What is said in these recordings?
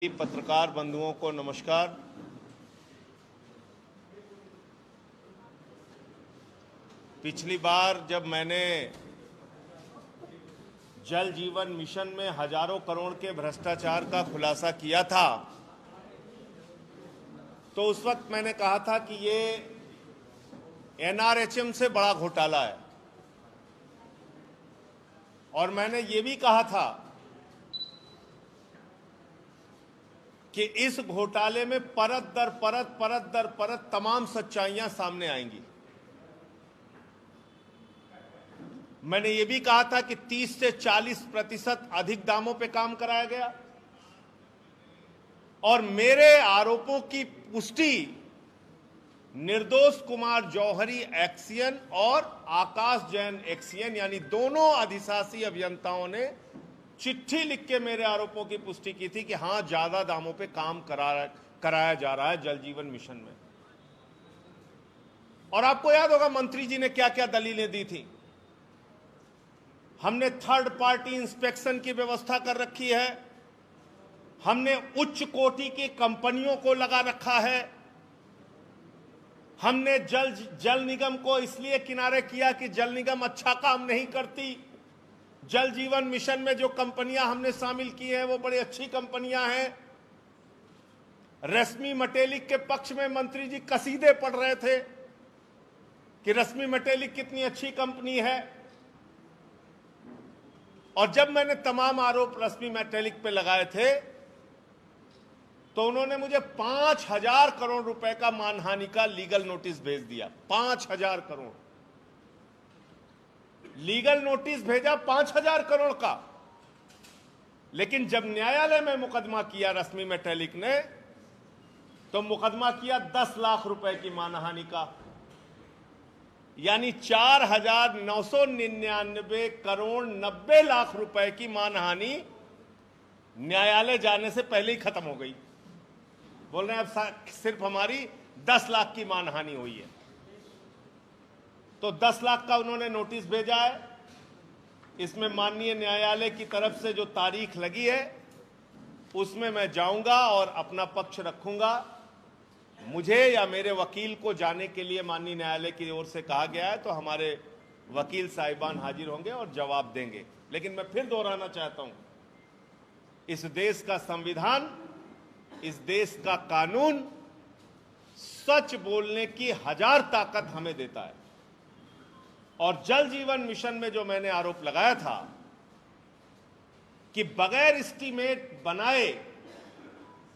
पत्रकार बंधुओं को नमस्कार। पिछली बार जब मैंने जल जीवन मिशन में हजारों करोड़ के भ्रष्टाचार का खुलासा किया था तो उस वक्त मैंने कहा था कि ये एनआरएचएम से बड़ा घोटाला है, और मैंने ये भी कहा था कि इस घोटाले में परत दर परत तमाम सच्चाइयां सामने आएंगी। मैंने ये भी कहा था कि 30 से 40% अधिक दामों पे काम कराया गया, और मेरे आरोपों की पुष्टि निर्दोष कुमार जौहरी एक्सियन और आकाश जैन एक्सियन यानी दोनों अधिशासी अभियंताओं ने चिट्ठी लिख के मेरे आरोपों की पुष्टि की थी कि हां, ज्यादा दामों पे काम कराया जा रहा है जल जीवन मिशन में। और आपको याद होगा मंत्री जी ने क्या क्या दलीलें दी थी। हमने थर्ड पार्टी इंस्पेक्शन की व्यवस्था कर रखी है, हमने उच्च कोटि की कंपनियों को लगा रखा है, हमने जल निगम को इसलिए किनारे किया कि जल निगम अच्छा काम नहीं करती। जल जीवन मिशन में जो कंपनियां हमने शामिल की हैं वो बड़ी अच्छी कंपनियां हैं। रश्मि मटेलिक के पक्ष में मंत्री जी कसीदे पढ़ रहे थे कि रश्मि मटेलिक कितनी अच्छी कंपनी है, और जब मैंने तमाम आरोप रश्मि मटेलिक पे लगाए थे तो उन्होंने मुझे 5,000 करोड़ रुपए का मानहानि का लीगल नोटिस भेज दिया। 5,000 करोड़ लीगल नोटिस भेजा, 5,000 करोड़ का। लेकिन जब न्यायालय में मुकदमा किया रश्मि मटेलिक ने, तो मुकदमा किया 10 लाख रुपए की मानहानि का, यानी 4,999 करोड़ 90 लाख रुपए की मानहानि न्यायालय जाने से पहले ही खत्म हो गई। बोल रहे हैं अब सिर्फ हमारी 10 लाख की मानहानि हुई है। तो 10 लाख का उन्होंने नोटिस भेजा है। इसमें माननीय न्यायालय की तरफ से जो तारीख लगी है उसमें मैं जाऊंगा और अपना पक्ष रखूंगा। मुझे या मेरे वकील को जाने के लिए माननीय न्यायालय की ओर से कहा गया है, तो हमारे वकील साहिबान हाजिर होंगे और जवाब देंगे। लेकिन मैं फिर दोहराना चाहता हूं, इस देश का संविधान, इस देश का कानून सच बोलने की 1000 ताकत हमें देता है। और जल जीवन मिशन में जो मैंने आरोप लगाया था कि बगैर एस्टीमेट बनाए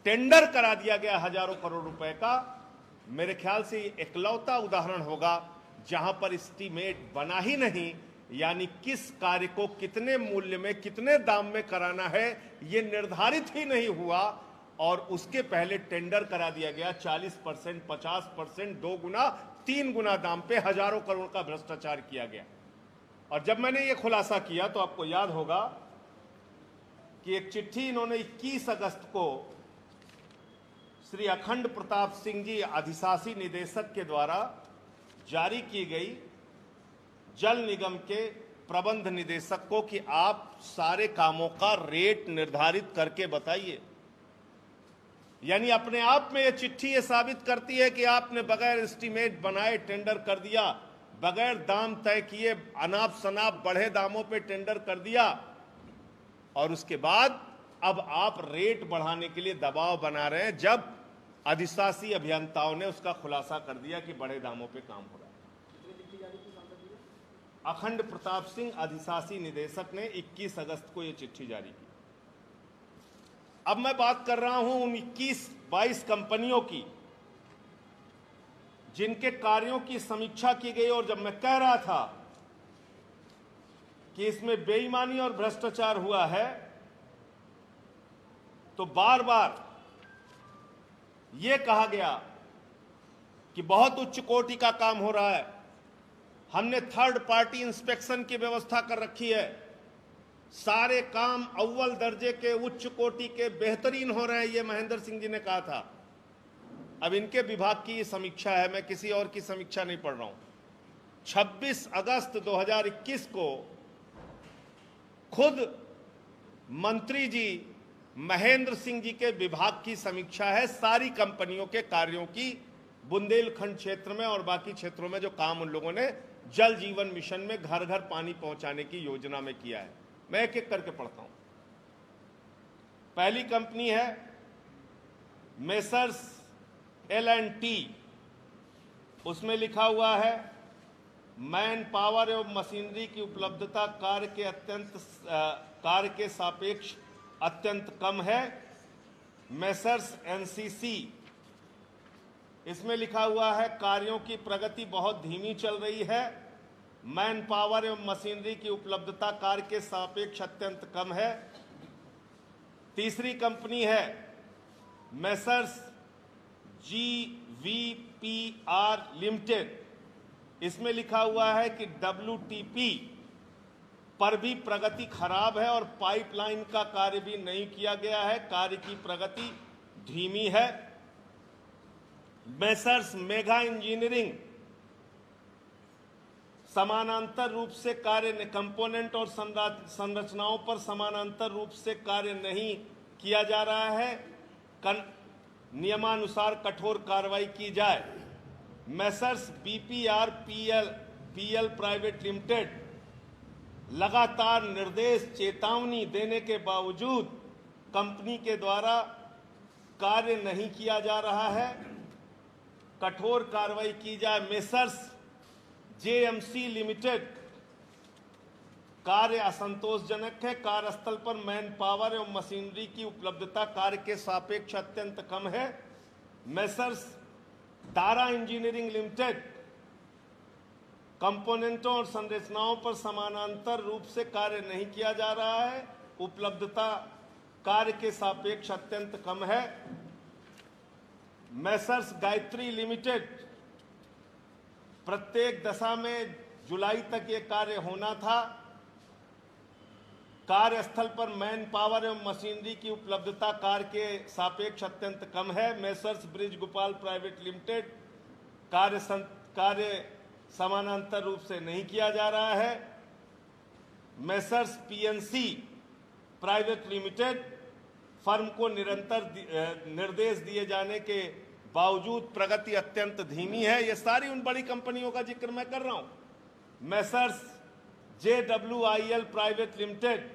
टेंडर करा दिया गया हजारों करोड़ रुपए का, मेरे ख्याल से ये इकलौता उदाहरण होगा जहां पर एस्टीमेट बना ही नहीं, यानी किस कार्य को कितने मूल्य में कितने दाम में कराना है ये निर्धारित ही नहीं हुआ, और उसके पहले टेंडर करा दिया गया। 40%, 50%, 2 गुना 3 गुना दाम पे हजारों करोड़ का भ्रष्टाचार किया गया। और जब मैंने ये खुलासा किया तो आपको याद होगा कि एक चिट्ठी इन्होंने 21 अगस्त को श्री अखंड प्रताप सिंह जी अधिशासी निदेशक के द्वारा जारी की गई जल निगम के प्रबंध निदेशक को कि आप सारे कामों का रेट निर्धारित करके बताइए। यानी अपने आप में यह चिट्ठी ये साबित करती है कि आपने बगैर एस्टीमेट बनाए टेंडर कर दिया, बगैर दाम तय किए अनाप शनाप बढ़े दामों पे टेंडर कर दिया, और उसके बाद अब आप रेट बढ़ाने के लिए दबाव बना रहे हैं, जब अधिशासी अभियंताओं ने उसका खुलासा कर दिया कि बड़े दामों पे काम हो रहा है। अखंड प्रताप सिंह अधिशासी निदेशक ने 21 अगस्त को यह चिट्ठी जारी की। अब मैं बात कर रहा हूं उन 21-22 कंपनियों की जिनके कार्यों की समीक्षा की गई, और जब मैं कह रहा था कि इसमें बेईमानी और भ्रष्टाचार हुआ है तो बार बार यह कहा गया कि बहुत उच्च कोटि का काम हो रहा है, हमने थर्ड पार्टी इंस्पेक्शन की व्यवस्था कर रखी है, सारे काम अव्वल दर्जे के उच्च कोटि के बेहतरीन हो रहे हैं, ये महेंद्र सिंह जी ने कहा था। अब इनके विभाग की ये समीक्षा है, मैं किसी और की समीक्षा नहीं पढ़ रहा हूं। 26 अगस्त 2021 को खुद मंत्री जी महेंद्र सिंह जी के विभाग की समीक्षा है सारी कंपनियों के कार्यों की, बुंदेलखंड क्षेत्र में और बाकी क्षेत्रों में जो काम उन लोगों ने जल जीवन मिशन में घर घर पानी पहुंचाने की योजना में किया है। मैं एक एक करके पढ़ता हूं। पहली कंपनी है मेसर्स L&T, उसमें लिखा हुआ है मैन पावर एवं मशीनरी की उपलब्धता कार्य के सापेक्ष अत्यंत कम है। मेसर्स NCC, इसमें लिखा हुआ है कार्यों की प्रगति बहुत धीमी चल रही है। मैन पावर एवं मशीनरी की उपलब्धता कार्य के सापेक्ष अत्यंत कम है। तीसरी कंपनी है मेसर्स GVPR लिमिटेड, इसमें लिखा हुआ है कि WTP पर भी प्रगति खराब है और पाइपलाइन का कार्य भी नहीं किया गया है, कार्य की प्रगति धीमी है। मेसर्स मेगा इंजीनियरिंग समानांतर रूप से कार्य कंपोनेंट और संरचनाओं पर समानांतर रूप से कार्य नहीं किया जा रहा है, नियमानुसार कठोर कार्रवाई की जाए। मेसर्स BPRPL प्राइवेट लिमिटेड, लगातार निर्देश चेतावनी देने के बावजूद कंपनी के द्वारा कार्य नहीं किया जा रहा है, कठोर कार्रवाई की जाए। मेसर्स JMC लिमिटेड, कार्य असंतोषजनक है, कार्यस्थल पर मैन पावर एवं मशीनरी की उपलब्धता कार्य के सापेक्ष अत्यंत कम है। मेसर्स दारा इंजीनियरिंग लिमिटेड, कंपोनेंटों और संरचनाओं पर समानांतर रूप से कार्य नहीं किया जा रहा है, उपलब्धता कार्य के सापेक्ष अत्यंत कम है। मेसर्स गायत्री लिमिटेड, प्रत्येक दशा में जुलाई तक ये कार्य होना था, कार्यस्थल पर मैन पावर एवं मशीनरी की उपलब्धता कार्य के सापेक्ष अत्यंत कम है। Messrs bridge Gopal private limited, कार्य समानांतर रूप से नहीं किया जा रहा है। Messrs PNC private limited, firm को निरंतर निर्देश दिए जाने के बावजूद प्रगति अत्यंत धीमी है। ये सारी उन बड़ी कंपनियों का जिक्र मैं कर रहा हूं। मेसर्स JWIL प्राइवेट लिमिटेड,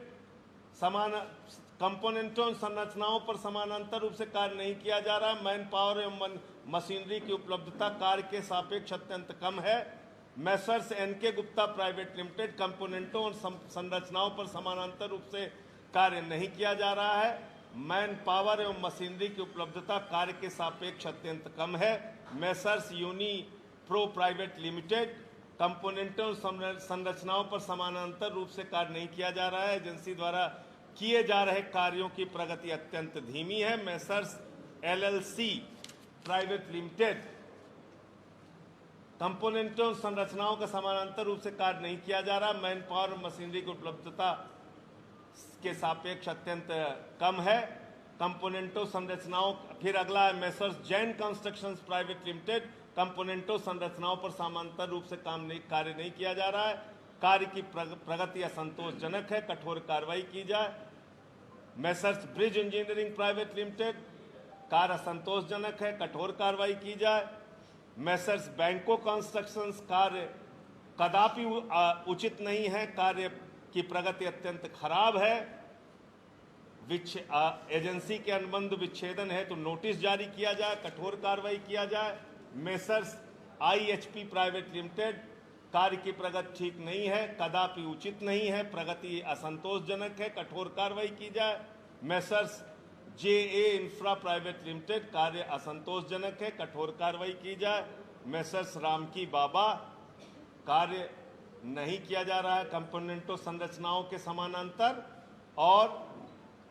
कंपोनेंटों संरचनाओं पर समानांतर रूप से कार्य नहीं किया जा रहा है, मैन पावर एवं मशीनरी की उपलब्धता कार्य के सापेक्ष अत्यंत कम है। Messrs NK Gupta private limited, कंपोनेंटों और संरचनाओं पर समानांतर रूप से कार्य नहीं किया जा रहा है, मैन पावर एवं मशीनरी की उपलब्धता कार्य के सापेक्ष अत्यंत कम है। Messrs Uni Pro private limited, कंपोनेंटों संरचनाओं पर समानांतर रूप से कार्य नहीं किया जा रहा है, एजेंसी द्वारा किए जा रहे कार्यों की प्रगति अत्यंत धीमी है। मेसर्स LLC प्राइवेट लिमिटेड, कंपोनेंटों संरचनाओं का समानांतर रूप से कार्य नहीं किया जा रहा, मैन पावर मशीनरी की उपलब्धता के सापेक्ष अत्यंत कम है। कंपोनेंटों संरचनाओं, फिर अगला है Messrs Jain constructions private limited, कंपोनेंटों संरचनाओं पर समानांतर रूप से कार्य नहीं किया जा रहा है, कार्य की प्रगति असंतोषजनक है, कठोर कार्रवाई की जाए। Messrs bridge engineering private limited, कार्य असंतोषजनक है, कठोर कार्रवाई की जाए। मेसर्स बैंको कंस्ट्रक्शंस, कार्य कदापि उचित नहीं है, कार्य की प्रगति अत्यंत खराब है, एजेंसी के अनुबंध विच्छेदन है तो नोटिस जारी किया जाए, कठोर कार्रवाई किया जाए। मेसर्स IHP प्राइवेट लिमिटेड, कार्य की प्रगति ठीक नहीं है, कदापि उचित नहीं है, प्रगति असंतोषजनक है, कठोर कार्रवाई की जाए। Messrs JA infra private limited, कार्य असंतोषजनक है, कठोर कार्रवाई की जाए। मेसर्स रामकी बाबा, कार्य नहीं किया जा रहा है कंपोनेंटों संरचनाओं के समानांतर, और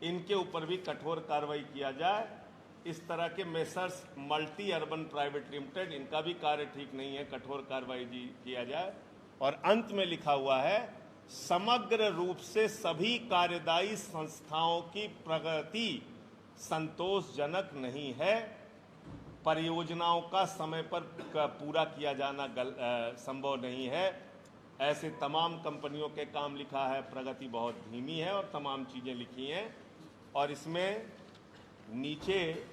इनके ऊपर भी कठोर कार्रवाई किया जाए। इस तरह के messrs multi urban private limited, इनका भी कार्य ठीक नहीं है, कठोर कार्रवाई किया जाए। और अंत में लिखा हुआ है समग्र रूप से सभी कार्यदायी संस्थाओं की प्रगति संतोषजनक नहीं है, परियोजनाओं का समय पर पूरा किया जाना संभव नहीं है। ऐसे तमाम कंपनियों के काम लिखा है, प्रगति बहुत धीमी है और तमाम चीजें लिखी हैं। और इसमें नीचे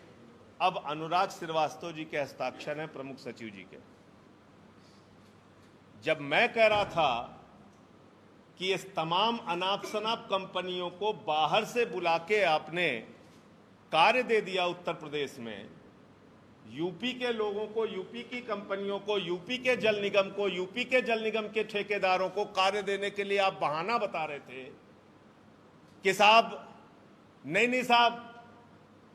अब अनुराग श्रीवास्तव जी के हस्ताक्षर हैं, प्रमुख सचिव जी के। जब मैं कह रहा था कि इस तमाम अनाप शनाप कंपनियों को बाहर से बुला के आपने कार्य दे दिया उत्तर प्रदेश में, यूपी के लोगों को, यूपी की कंपनियों को, यूपी के जल निगम को, यूपी के जल निगम के ठेकेदारों को कार्य देने के लिए आप बहाना बता रहे थे कि साहब नहीं साहब,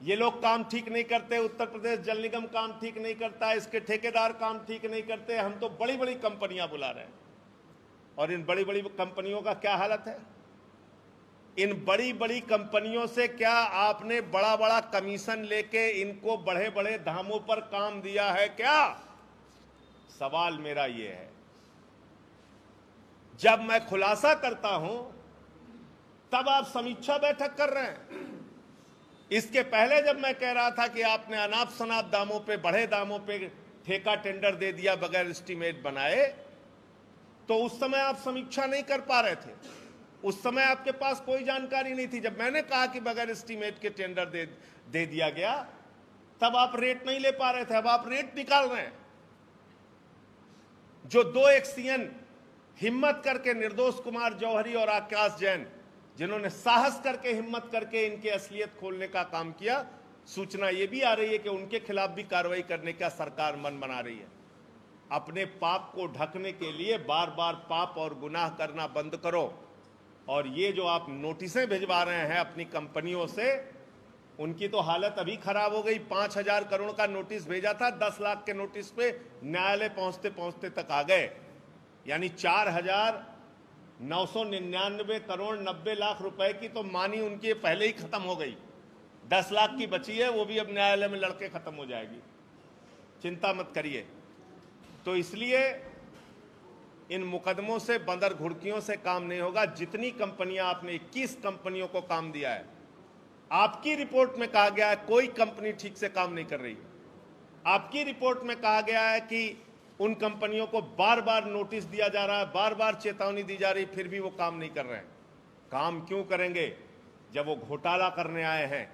ये लोग काम ठीक नहीं करते, उत्तर प्रदेश जल निगम काम ठीक नहीं करता, इसके ठेकेदार काम ठीक नहीं करते, हम तो बड़ी बड़ी कंपनियां बुला रहे हैं। और इन बड़ी बड़ी कंपनियों का क्या हालत है? इन बड़ी बड़ी कंपनियों से क्या आपने बड़ा बड़ा कमीशन लेके इनको बड़े बड़े दामों पर काम दिया है क्या? सवाल मेरा ये है। जब मैं खुलासा करता हूं तब आप समीक्षा बैठक कर रहे हैं। इसके पहले जब मैं कह रहा था कि आपने अनाप शनाप दामों पे, बड़े दामों पे ठेका टेंडर दे दिया बगैर एस्टीमेट बनाए, तो उस समय आप समीक्षा नहीं कर पा रहे थे। उस समय आपके पास कोई जानकारी नहीं थी। जब मैंने कहा कि बगैर एस्टीमेट के टेंडर दे दिया गया, तब आप रेट नहीं ले पा रहे थे। अब आप रेट निकाल रहे हैं। जो दो एक्सीएन हिम्मत करके, निर्दोष कुमार जौहरी और आकाश जैन, जिन्होंने साहस करके, हिम्मत करके इनके असलियत खोलने का काम किया, सूचना यह भी आ रही है कि उनके खिलाफ भी कार्रवाई करने का सरकार मन बना रही है। अपने पाप को ढकने के लिए बार बार पाप और गुनाह करना बंद करो। और ये जो आप नोटिसें भिजवा रहे हैं अपनी कंपनियों से, उनकी तो हालत अभी खराब हो गई। 5,000 करोड़ का नोटिस भेजा था, 10 लाख के नोटिस पे न्यायालय पहुंचते पहुंचते तक आ गए। यानी 4,999 करोड़ 90 लाख रुपए की तो मानी उनकी पहले ही खत्म हो गई। 10 लाख की बची है, वो भी अब न्यायालय में लड़के खत्म हो जाएगी। चिंता मत करिए। तो इसलिए इन मुकदमों से, बंदर घुड़कियों से काम नहीं होगा। जितनी कंपनियां, आपने 21 कंपनियों को काम दिया है, आपकी रिपोर्ट में कहा गया है कोई कंपनी ठीक से काम नहीं कर रही। आपकी रिपोर्ट में कहा गया है कि उन कंपनियों को बार बार नोटिस दिया जा रहा है, बार बार चेतावनी दी जा रही, फिर भी वो काम नहीं कर रहे हैं। काम क्यों करेंगे जब वो घोटाला करने आए हैं?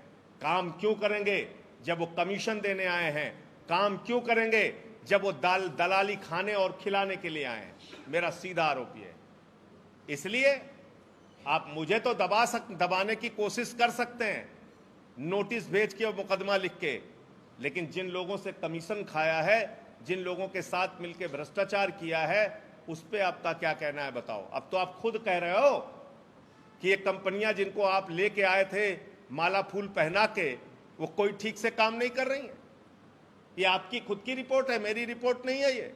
काम क्यों करेंगे जब वो कमीशन देने आए हैं? काम क्यों करेंगे जब वो दलाली खाने और खिलाने के लिए आए हैं? मेरा सीधा आरोप है। इसलिए आप मुझे तो दबाने की कोशिश कर सकते हैं, नोटिस भेज के और मुकदमा लिख के, लेकिन जिन लोगों से कमीशन खाया है, जिन लोगों के साथ मिलकर भ्रष्टाचार किया है, उस पर आपका क्या कहना है बताओ? अब तो आप खुद कह रहे हो कि ये कंपनियां जिनको आप लेके आए थे माला फूल पहना के, वो कोई ठीक से काम नहीं कर रही हैं। ये आपकी खुद की रिपोर्ट है, मेरी रिपोर्ट नहीं है ये।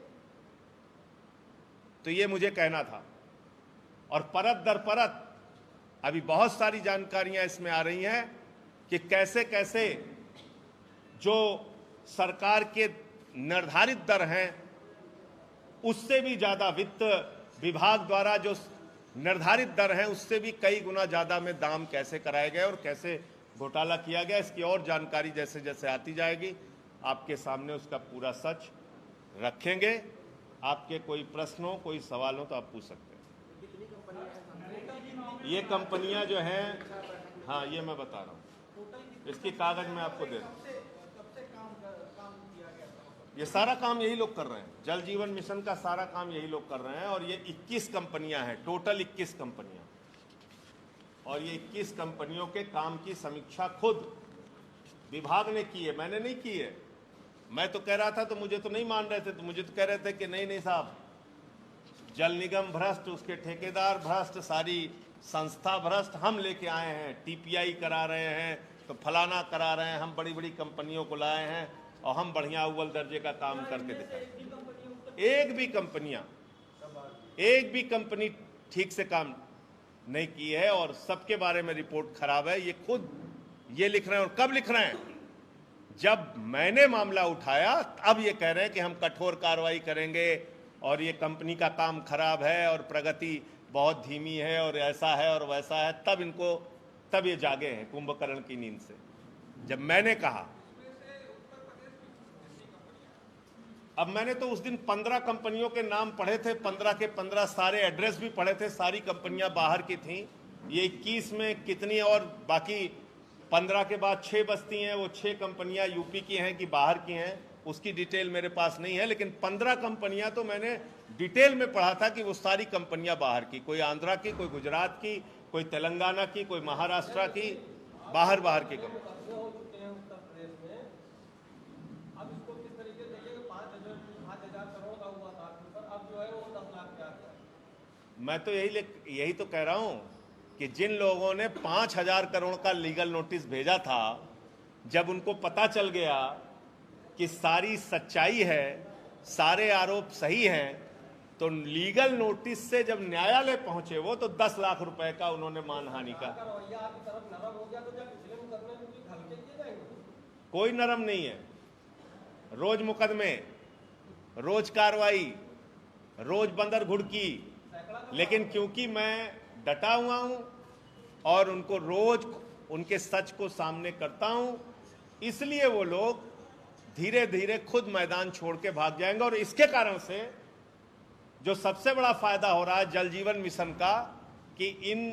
तो ये मुझे कहना था। और परत दर परत अभी बहुत सारी जानकारियां इसमें आ रही हैं कि कैसे कैसे जो सरकार के निर्धारित दर हैं, उससे भी ज्यादा, वित्त विभाग द्वारा जो निर्धारित दर हैं, उससे भी कई गुना ज्यादा में दाम कैसे कराए गए और कैसे घोटाला किया गया, इसकी और जानकारी जैसे जैसे आती जाएगी आपके सामने उसका पूरा सच रखेंगे। आपके कोई प्रश्न हो, कोई सवाल हो तो आप पूछ सकते हैं। ये कंपनियां जो हैं, हाँ ये मैं बता रहा हूँ, इसकी कागज मैं आपको दे रहा हूँ। ये सारा काम यही लोग कर रहे हैं, जल जीवन मिशन का सारा काम यही लोग कर रहे हैं। और ये 21 कंपनियां हैं, टोटल 21 कंपनियां। और ये 21 कंपनियों के काम की समीक्षा खुद विभाग ने की है, मैंने नहीं की है। मैं तो कह रहा था तो मुझे तो नहीं मान रहे थे, तो मुझे तो कह रहे थे कि नहीं साहब, जल निगम भ्रष्ट, उसके ठेकेदार भ्रष्ट, सारी संस्था भ्रष्ट, हम लेके आए हैं, टीपीआई करा रहे हैं, तो फलाना करा रहे हैं, हम बड़ी बड़ी कंपनियों को लाए हैं और हम बढ़िया अव्वल दर्जे का काम करके दिखाए। एक भी कंपनी ठीक से काम नहीं की है और सबके बारे में रिपोर्ट खराब है। ये खुद ये लिख रहे हैं। और कब लिख रहे हैं? जब मैंने मामला उठाया अब ये कह रहे हैं कि हम कठोर कार्रवाई करेंगे और ये कंपनी का काम खराब है और प्रगति बहुत धीमी है और ऐसा है और वैसा है। तब ये जागे हैं कुंभकर्ण की नींद से। जब मैंने कहा, अब मैंने तो उस दिन 15 कंपनियों के नाम पढ़े थे, 15 के 15 सारे एड्रेस भी पढ़े थे, सारी कंपनियां बाहर की थीं। ये 21 में कितनी और बाकी 15 के बाद 6 बस्ती हैं, वो 6 कंपनियां यूपी की हैं कि बाहर की हैं, उसकी डिटेल मेरे पास नहीं है, लेकिन 15 कंपनियां तो मैंने डिटेल में पढ़ा था कि वो सारी कंपनियां बाहर की, कोई आंध्रा की, कोई गुजरात की, कोई तेलंगाना की, कोई महाराष्ट्र की, बाहर की कंपनी। मैं तो यही तो कह रहा हूं कि जिन लोगों ने 5,000 करोड़ का लीगल नोटिस भेजा था, जब उनको पता चल गया कि सारी सच्चाई है, सारे आरोप सही हैं, तो लीगल नोटिस से जब न्यायालय पहुंचे वो, तो 10 लाख रुपए का उन्होंने मानहानि का। कोई नरम नहीं है, रोज मुकदमे, रोज कार्रवाई, रोज बंदर घुड़की, लेकिन क्योंकि मैं डटा हुआ हूं और उनको रोज उनके सच को सामने करता हूं, इसलिए वो लोग धीरे धीरे खुद मैदान छोड़ के भाग जाएंगे। और इसके कारण से जो सबसे बड़ा फायदा हो रहा है जल जीवन मिशन का, कि इन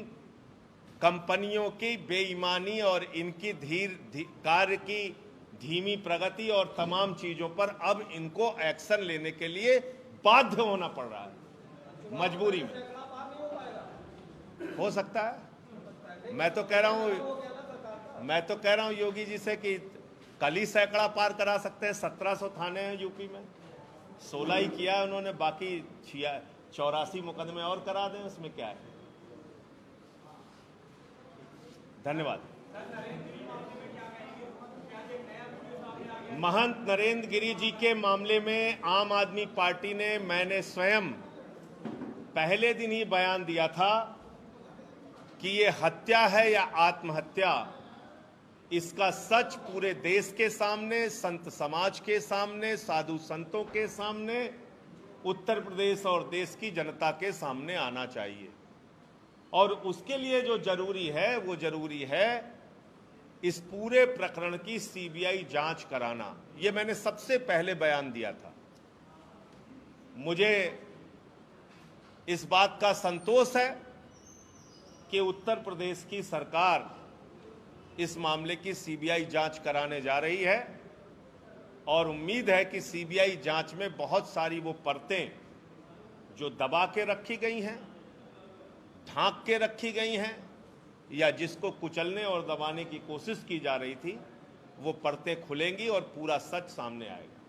कंपनियों की बेईमानी और इनकी कार्य की धीमी प्रगति और तमाम चीजों पर अब इनको एक्शन लेने के लिए बाध्य होना पड़ रहा है, मजबूरी में। हो सकता है, मैं तो कह रहा हूं योगी जी से कि कल ही सैकड़ा पार करा सकते हैं। 1700 थाने हैं यूपी में, 16 ही किया है उन्होंने, बाकी 84 मुकदमे और करा दें, उसमें क्या है। धन्यवाद। महंत नरेंद्र गिरि जी के मामले में आम आदमी पार्टी ने, मैंने स्वयं पहले दिन ही बयान दिया था कि ये हत्या है या आत्महत्या, इसका सच पूरे देश के सामने, संत समाज के सामने, साधु संतों के सामने, उत्तर प्रदेश और देश की जनता के सामने आना चाहिए। और उसके लिए जो जरूरी है वो जरूरी है इस पूरे प्रकरण की सीबीआई जांच कराना। ये मैंने सबसे पहले बयान दिया था। मुझे इस बात का संतोष है कि उत्तर प्रदेश की सरकार इस मामले की सीबीआई जांच कराने जा रही है, और उम्मीद है कि सीबीआई जांच में बहुत सारी वो परतें जो दबा के रखी गई हैं, ढांक के रखी गई हैं, या जिसको कुचलने और दबाने की कोशिश की जा रही थी, वो परतें खुलेंगी और पूरा सच सामने आएगा।